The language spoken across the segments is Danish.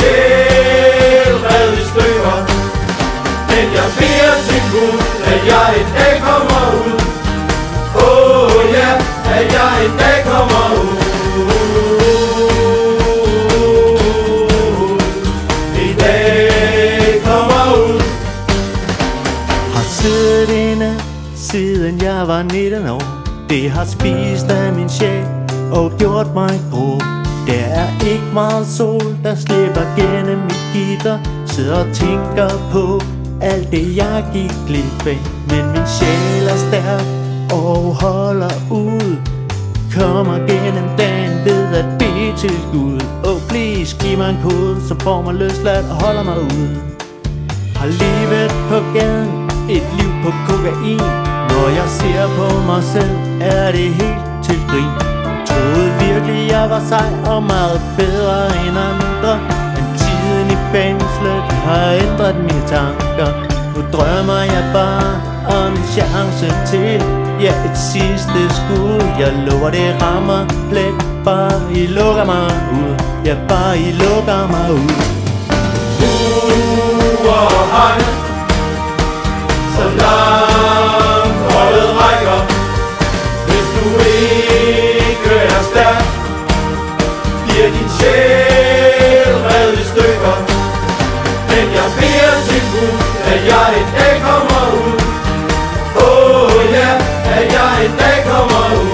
sjæl revet i stykker. Men jeg beder til Gud, at jeg en dag kommer ud. Ja, at jeg en dag kommer ud. En dag kommer ud. Har siddet inde siden jeg var 19 år. Det har spist af min sjæl og gjort mig grå. Der er ikke meget sol, der slipper gennem mit gitter. Sidder og tænker på alt det jeg gik glip af. Men min sjæl er stærk og holder ud. Kommer gennem dagen ved at bede til Gud. Please, giv mig en kode, så får mig løsladt og holder mig ude. Har livet på gaden, et liv på kokain. Når jeg ser på mig selv, er det helt til grin. Troede virkelig jeg var sej og meget bedre end andre. Men tiden i fængslet har ændret mine tanker. Nu drømmer jeg bare om en chance til. Ja, et sidste skud. Jeg lover det rammer plet. Bare I lukker mig ud. Ja, bare I lukker mig ud. Og hej, så langt holdet rækker. Hvis du ikke er stærk, bliver din sjæl revet i stykker. Men jeg beder til Gud, at jeg en dag kommer ud. Ja, at jeg en dag kommer ud.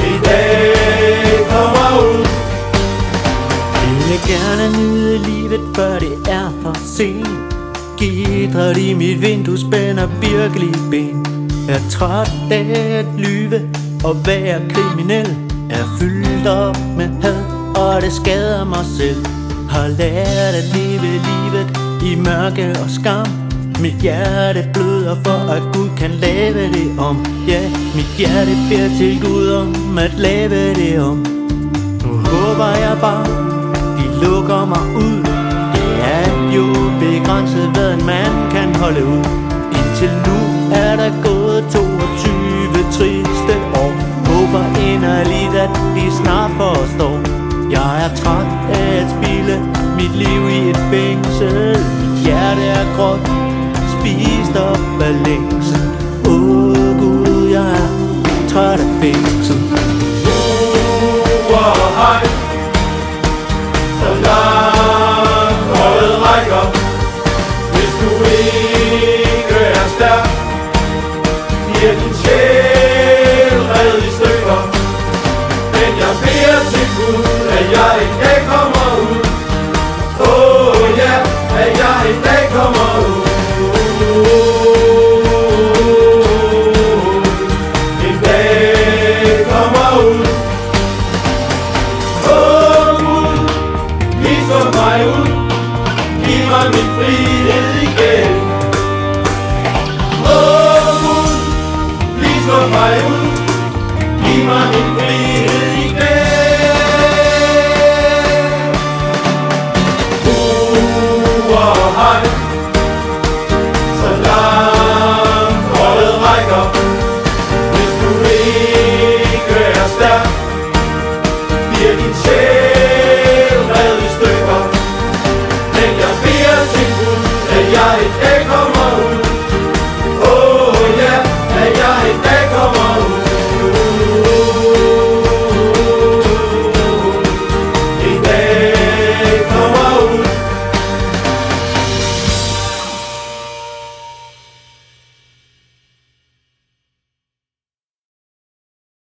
En dag kommer ud. Jeg vil gerne nyde livet, før det er for sent. Gittret i mit vindue spænder virkelig ben. Jeg er træt af at lyve og være kriminel. Er fyldt op med had, og det skader mig selv. Har lært at leve livet i mørke og skam. Mit hjerte bløder for at Gud kan lave det om. Ja, mit hjerte beder til Gud om at lave det om. Nu håber jeg bare, de lukker mig ud. Det er jo begrænset, hvad en mand kan holde ud. Indtil nu er der gået 22 triste år. Håber inderligt, at de snart forstår. Jeg er træt af at spilde mit liv i et fængsel. Mit hjerte er gråt, spist op af længsel. Gud, jeg er træt af fængsel. Og hej, så langt holdet rækker. Hvis du ikke er stærk, bliver din sjæl revet i stykker. Men jeg beder til Gud, at jeg en